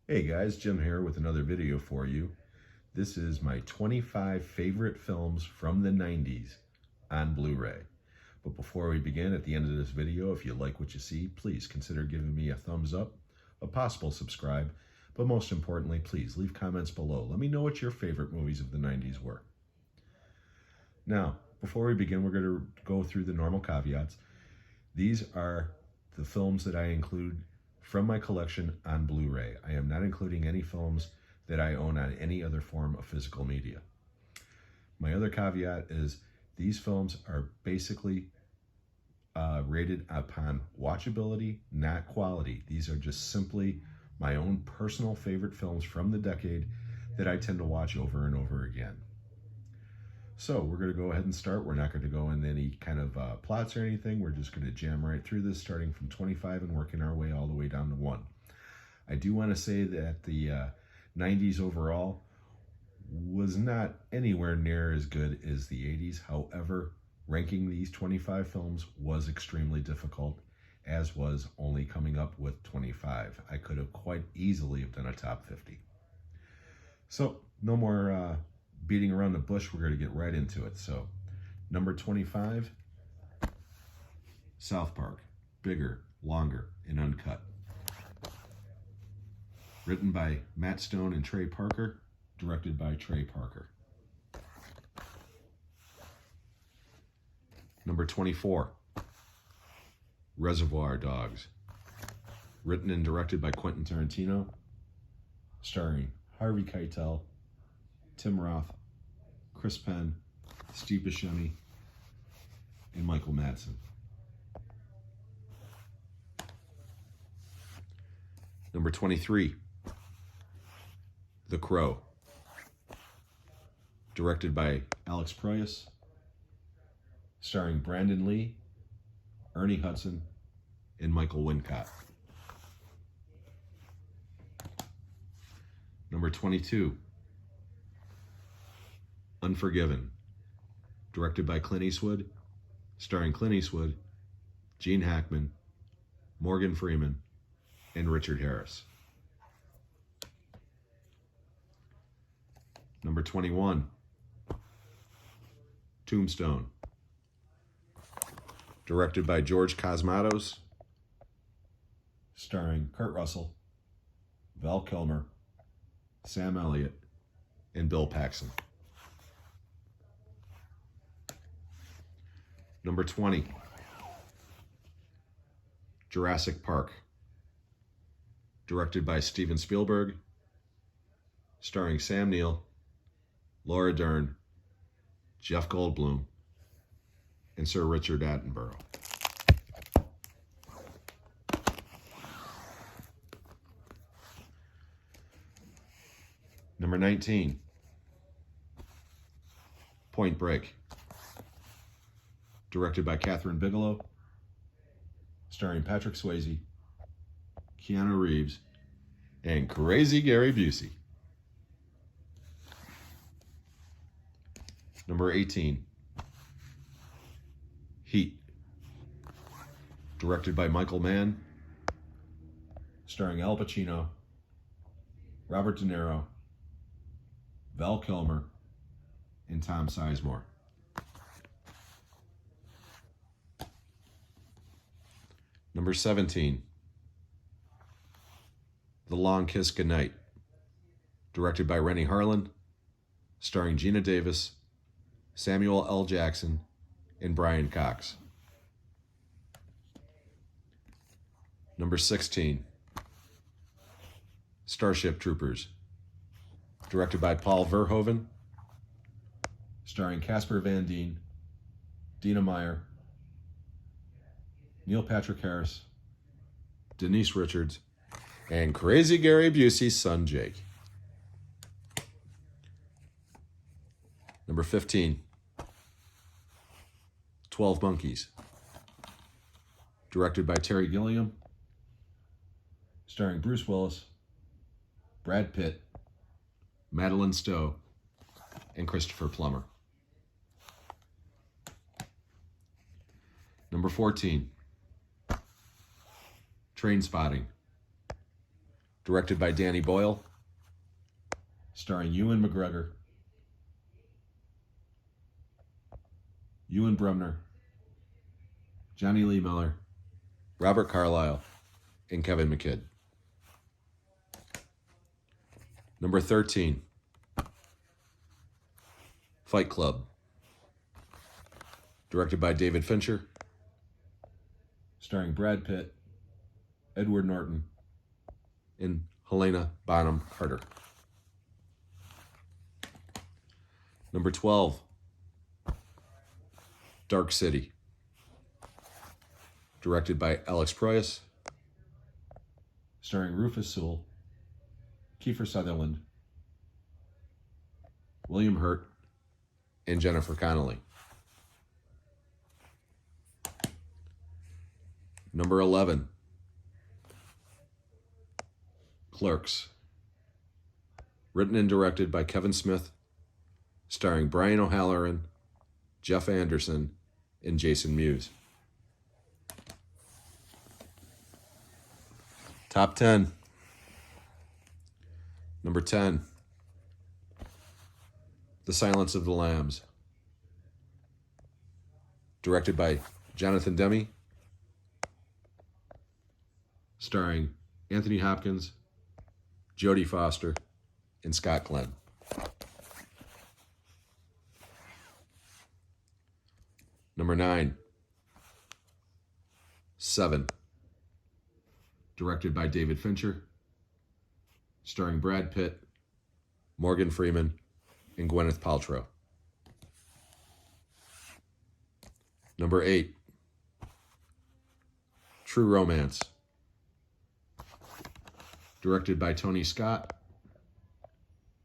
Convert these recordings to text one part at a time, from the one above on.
Hey guys, Jim here with another video for you. This is my 25 favorite films from the 90s on Blu-ray. But before we begin, at the end of this video, if you like what you see, please consider giving me a thumbs up, a possible subscribe, but most importantly, please leave comments below. Let me know what your favorite movies of the 90s were. Now, before we begin, we're going to go through the normal caveats. These are the films that I include from my collection on Blu-ray. I am not including any films that I own on any other form of physical media. My other caveat is these films are basically rated upon watchability, not quality. These are just simply my own personal favorite films from the decade that I tend to watch over and over again. So we're going to go ahead and start. We're not going to go into any kind of plots or anything. We're just going to jam right through this, starting from 25 and working our way all the way down to 1. I do want to say that the 90s overall was not anywhere near as good as the 80s. However, ranking these 25 films was extremely difficult, as was only coming up with 25. I could have quite easily have done a top 50. So no more beating around the bush, we're going to get right into it. So, number 25, South Park, bigger, longer, and uncut. Written by Matt Stone and Trey Parker, directed by Trey Parker. Number 24, Reservoir Dogs, written and directed by Quentin Tarantino, starring Harvey Keitel, Tim Roth, Chris Penn, Steve Buscemi, and Michael Madsen. Number 23, The Crow, directed by Alex Proyas, starring Brandon Lee, Ernie Hudson, and Michael Wincott. Number 22, Unforgiven, directed by Clint Eastwood, starring Clint Eastwood, Gene Hackman, Morgan Freeman, and Richard Harris. Number 21, Tombstone, directed by George Cosmatos, starring Kurt Russell, Val Kilmer, Sam Elliott, and Bill Paxton. Number 20, Jurassic Park, directed by Steven Spielberg, starring Sam Neill, Laura Dern, Jeff Goldblum, and Sir Richard Attenborough. Number 19, Point Break, directed by Catherine Bigelow, starring Patrick Swayze, Keanu Reeves, and Crazy Gary Busey. Number 18, Heat, directed by Michael Mann, starring Al Pacino, Robert De Niro, Val Kilmer, and Tom Sizemore. Number 17, The Long Kiss Goodnight, directed by Rennie Harlan, starring Gina Davis, Samuel L. Jackson, and Brian Cox. Number 16, Starship Troopers, directed by Paul Verhoeven, starring Casper Van Dien, Dina Meyer, Neil Patrick Harris, Denise Richards, and Crazy Gary Busey's son, Jake. Number 15, 12 Monkeys, directed by Terry Gilliam, starring Bruce Willis, Brad Pitt, Madeline Stowe, and Christopher Plummer. Number 14, Trainspotting, directed by Danny Boyle, starring Ewan McGregor, Ewan Bremner, Johnny Lee Miller, Robert Carlyle, and Kevin McKidd. Number 13, Fight Club, directed by David Fincher, starring Brad Pitt, Edward Norton, and Helena Bonham Carter. Number 12, Dark City, directed by Alex Proyas, starring Rufus Sewell, Kiefer Sutherland, William Hurt, and Jennifer Connelly. Number 11, Clerks, written and directed by Kevin Smith, starring Brian O'Halloran, Jeff Anderson, and Jason Mewes. Top 10. Number 10, The Silence of the Lambs, directed by Jonathan Demme, starring Anthony Hopkins, Jodie Foster, and Scott Glenn. Number 9, Seven, directed by David Fincher, starring Brad Pitt, Morgan Freeman, and Gwyneth Paltrow. Number 8, True Romance, directed by Tony Scott,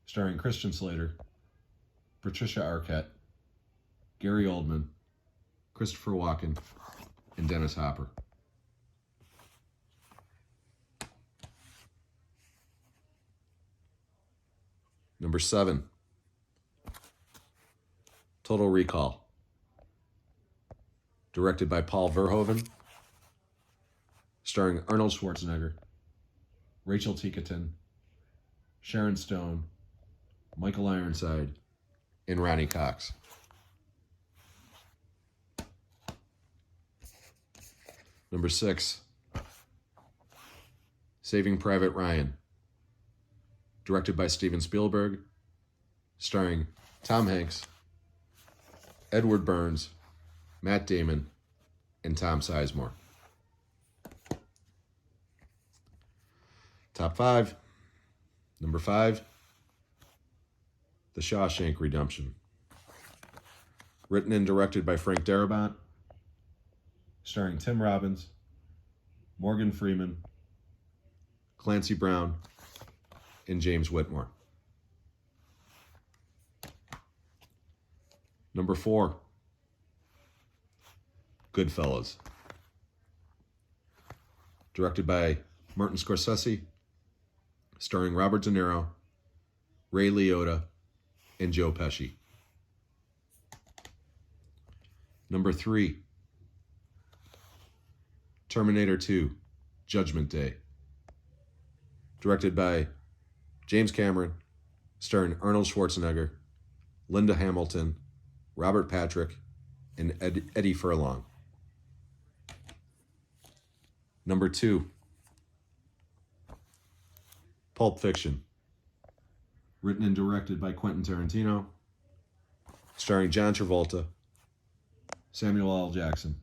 starring Christian Slater, Patricia Arquette, Gary Oldman, Christopher Walken, and Dennis Hopper. Number 7, Total Recall, directed by Paul Verhoeven, starring Arnold Schwarzenegger, Rachel Ticotin, Sharon Stone, Michael Ironside, and Ronnie Cox. Number 6, Saving Private Ryan, directed by Steven Spielberg, starring Tom Hanks, Edward Burns, Matt Damon, and Tom Sizemore. Top 5. Number 5, The Shawshank Redemption, written and directed by Frank Darabont, starring Tim Robbins, Morgan Freeman, Clancy Brown, and James Whitmore. Number 4, Goodfellas, directed by Martin Scorsese, starring Robert De Niro, Ray Liotta, and Joe Pesci. Number 3, Terminator 2, Judgment Day, directed by James Cameron, starring Arnold Schwarzenegger, Linda Hamilton, Robert Patrick, and Eddie Furlong. Number 2, Pulp Fiction, written and directed by Quentin Tarantino, starring John Travolta, Samuel L. Jackson,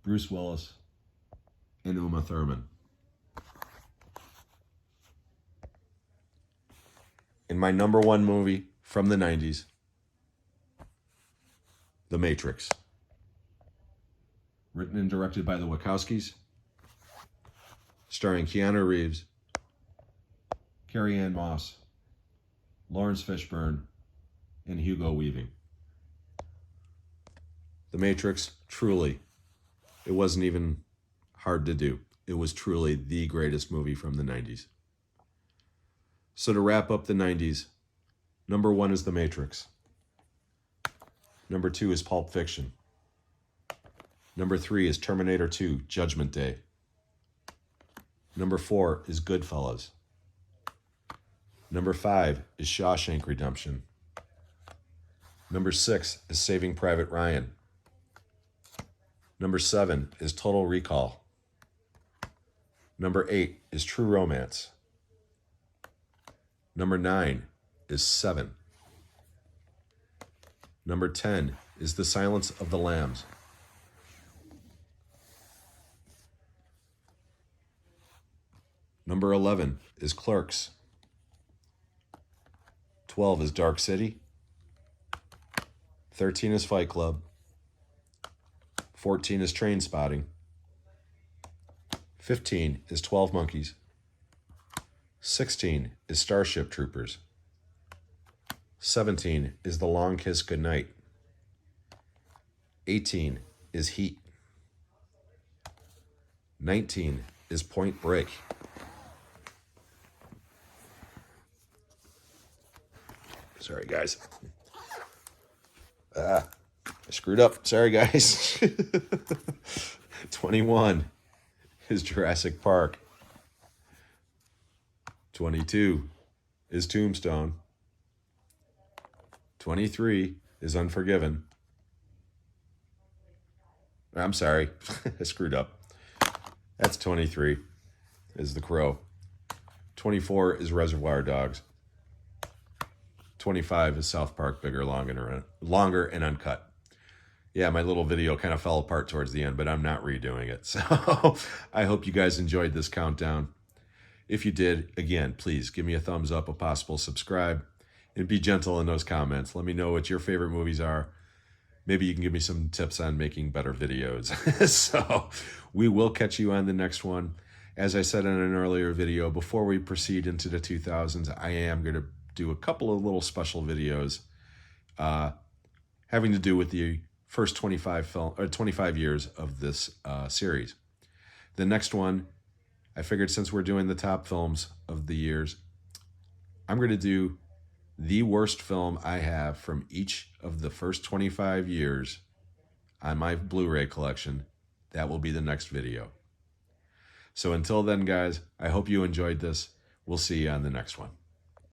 Bruce Willis, and Uma Thurman. And my number 1 movie from the 90s, The Matrix, written and directed by the Wachowskis, starring Keanu Reeves, Carrie-Anne Moss, Lawrence Fishburne, and Hugo Weaving. The Matrix, truly, it wasn't even hard to do. It was truly the greatest movie from the 90s. So to wrap up the 90s, number 1 is The Matrix. Number 2 is Pulp Fiction. Number 3 is Terminator 2, Judgment Day. Number 4 is Goodfellas. Number 5 is Shawshank Redemption. Number 6 is Saving Private Ryan. Number 7 is Total Recall. Number 8 is True Romance. Number 9 is Seven. Number 10 is The Silence of the Lambs. Number 11 is Clerks. 12 is Dark City. 13 is Fight Club. 14 is Trainspotting. 15 is 12 Monkeys. 16 is Starship Troopers. 17 is The Long Kiss Goodnight. 18 is Heat. 19 is Point Break. Sorry, guys. I screwed up. Sorry, guys. 21 is Jurassic Park. 22 is Tombstone. 23 is Unforgiven. I'm sorry. I screwed up. That's 23 is The Crow. 24 is Reservoir Dogs. 25 is South Park, Bigger, Longer, and Uncut. Yeah, my little video kind of fell apart towards the end, but I'm not redoing it. So I hope you guys enjoyed this countdown. If you did, again, please give me a thumbs up, a possible subscribe, and be gentle in those comments. Let me know what your favorite movies are. Maybe you can give me some tips on making better videos. So we will catch you on the next one. As I said in an earlier video, before we proceed into the 2000s, I am going to do a couple of little special videos having to do with the first 25 years of this series. The next one, I figured since we're doing the top films of the years, I'm going to do the worst film I have from each of the first 25 years on my Blu-ray collection. That will be the next video. So until then, guys, I hope you enjoyed this. We'll see you on the next one.